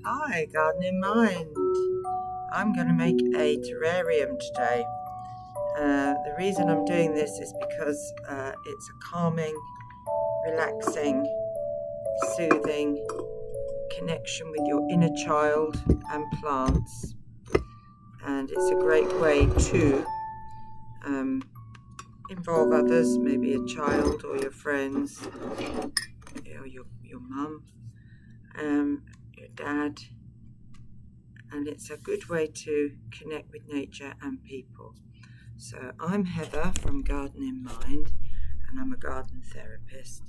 Hi, Garden in Mind. I'm going to make a terrarium today. The reason I'm doing this is because it's a calming, relaxing, soothing connection with your inner child and plants. And it's a great way to involve others, maybe a child or your friends, or your mum, your dad. And it's a good way to connect with nature and people. So I'm Heather from Garden in Mind, and I'm a garden therapist,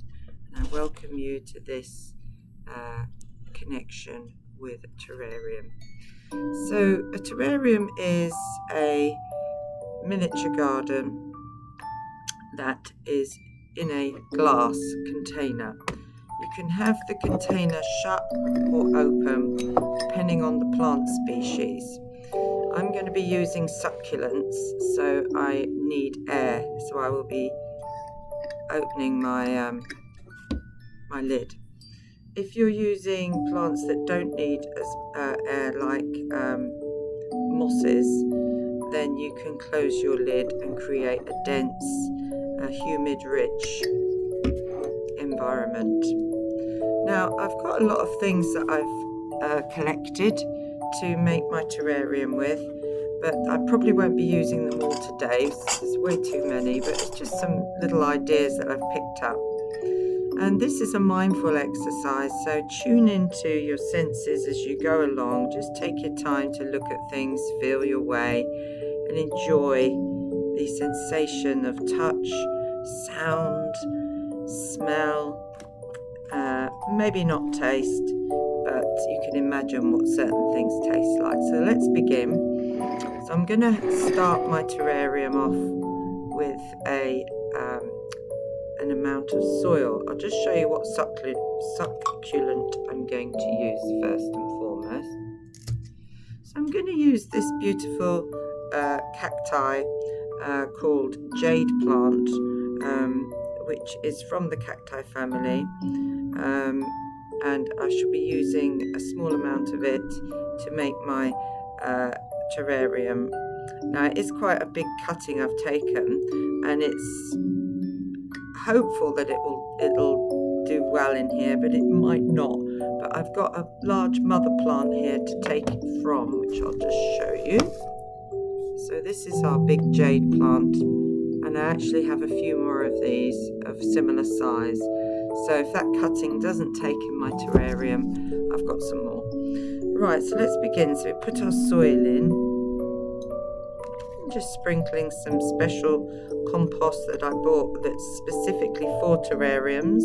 and I welcome you to this connection with a terrarium. So a terrarium is a miniature garden that is in a glass container. You can have the container shut or open depending on the plant species. I'm going to be using succulents, so I need air, so I will be opening my my lid. If you're using plants that don't need air, like mosses, then you can close your lid and create a dense, humid, rich environment. Now, I've got a lot of things that I've collected to make my terrarium with, but I probably won't be using them all today. There's way too many, but it's just some little ideas that I've picked up. And this is a mindful exercise, so tune into your senses as you go along. Just take your time to look at things, feel your way, and enjoy the sensation of touch, sound, smell, maybe not taste, but you can imagine what certain things taste like. So let's begin. So I'm going to start my terrarium off with an amount of soil. I'll just show you what succulent I'm going to use first and foremost. So I'm going to use this beautiful cacti called jade plant, which is from the cacti family, and I shall be using a small amount of it to make my terrarium. Now, it is quite a big cutting I've taken, and it's hopeful that it'll do well in here, but it might not. But I've got a large mother plant here to take it from, which I'll just show you. So this is our big jade plant, and I actually have a few more of these of similar size. So if that cutting doesn't take in my terrarium, I've got some more. Right, so let's begin. So we put our soil in. I'm just sprinkling some special compost that I bought that's specifically for terrariums.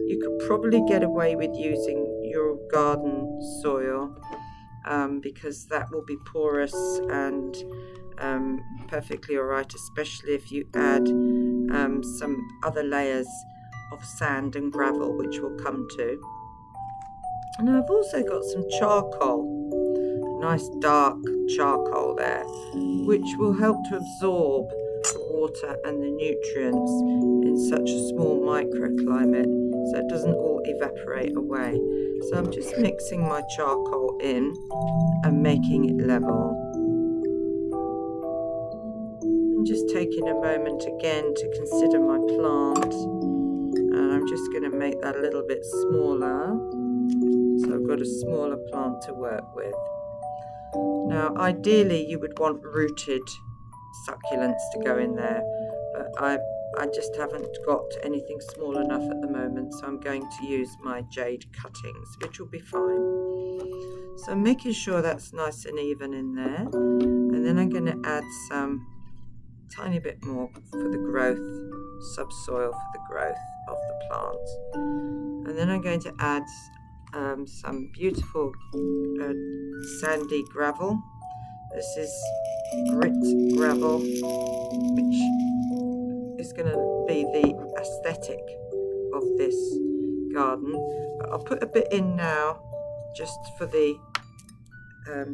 You could probably get away with using your garden soil because that will be porous and perfectly all right, especially if you add some other layers of sand and gravel, which we'll come to. And I've also got some charcoal, nice dark charcoal there, which will help to absorb the water and the nutrients in such a small microclimate, so it doesn't all evaporate away. So I'm just mixing my charcoal in and making it level. And just taking a moment again to consider my plant. And I'm just going to make that a little bit smaller. So I've got a smaller plant to work with. Now, ideally, you would want rooted succulents to go in there, but I just haven't got anything small enough at the moment, so I'm going to use my jade cuttings, which will be fine. So I'm making sure that's nice and even in there, and then I'm going to add some tiny bit more for the growth, subsoil for the growth of the plant. And then I'm going to add some beautiful sandy gravel. This is grit gravel, which is going to be the aesthetic of this garden. But I'll put a bit in now just for the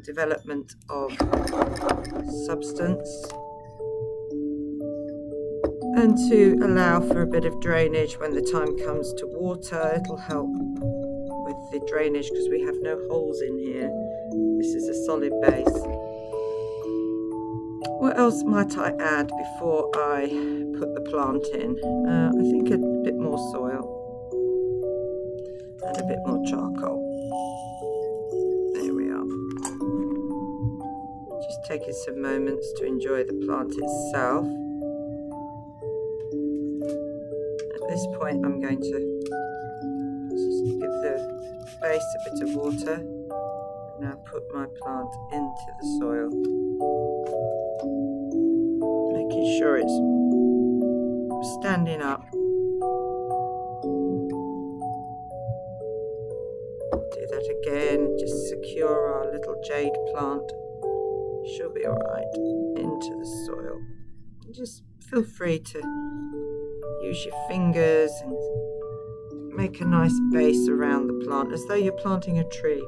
development of substance and to allow for a bit of drainage when the time comes to water. It'll help with the drainage because we have no holes in here. This is a solid base. What else might I add before I put the plant in? I think a bit more soil and a bit more charcoal. There we are. Just taking some moments to enjoy the plant itself. At this point I'm going to just give the base a bit of water and now put my plant into the soil, making sure it's standing up. Do that again, just secure our little jade plant. She'll be alright into the soil. Just feel free to use your fingers and make a nice base around the plant as though you're planting a tree,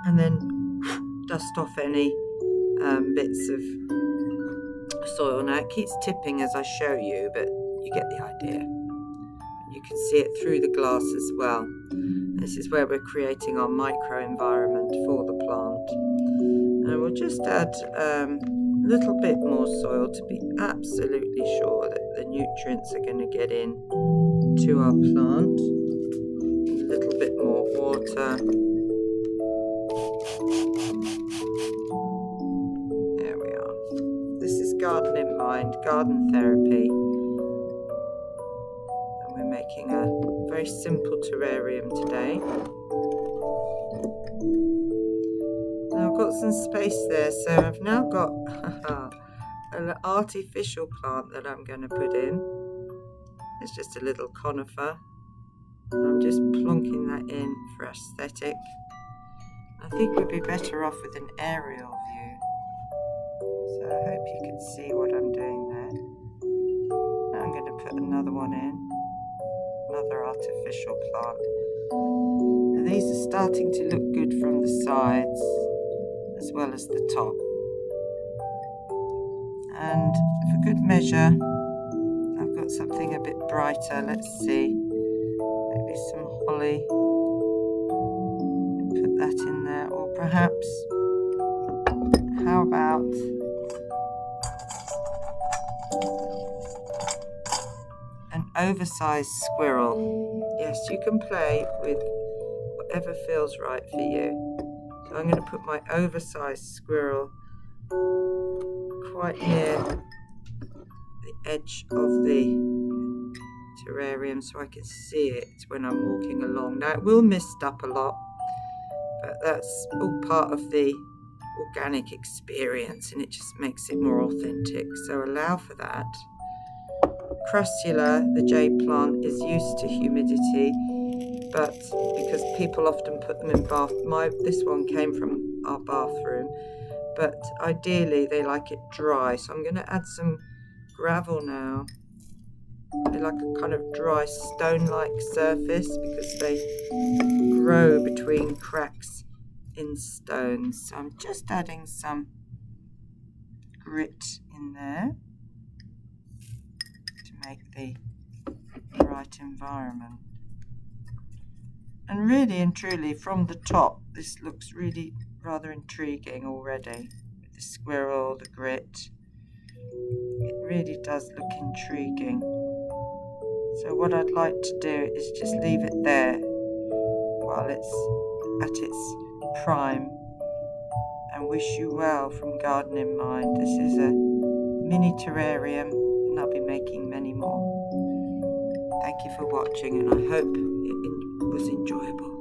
and then dust off any bits of soil. Now it keeps tipping as I show you, but you get the idea. You can see it through the glass as well. This is where we're creating our micro environment for the plant. And we'll just add a little bit more soil to be absolutely sure that the nutrients are going to get in to our plant. A little bit more water. There we are. This is Garden in Mind, garden therapy. And we're making a very simple terrarium today. Now I've got some space there, so I've now got an artificial plant that I'm going to put in. It's just a little conifer. I'm just plonking that in for aesthetic. I think we'd be better off with an aerial view. So I hope you can see what I'm doing there. Now I'm going to put another one in. Another artificial plant. And these are starting to look good from the sides as well as the top. And for good measure, I've got something a bit brighter. Let's see. Maybe some holly. Put that in there. Or perhaps, how about an oversized squirrel? Yes, you can play with whatever feels right for you. So I'm going to put my oversized squirrel quite near the edge of the terrarium so I can see it when I'm walking along. Now it will mist up a lot, but that's all part of the organic experience and it just makes it more authentic. So allow for that. Crassula, the jade plant, is used to humidity, but because people often put them in bath, this one came from our bathroom, but ideally they like it dry. So I'm going to add some gravel now. They like a kind of dry stone-like surface because they grow between cracks in stones. So I'm just adding some grit in there to make the right environment. And really and truly, from the top, this looks really rather intriguing already. With the squirrel, the grit. It really does look intriguing. So what I'd like to do is just leave it there while it's at its prime. And wish you well from Garden in Mind. This is a mini terrarium and I'll be making many more. Thank you for watching and I hope it was enjoyable.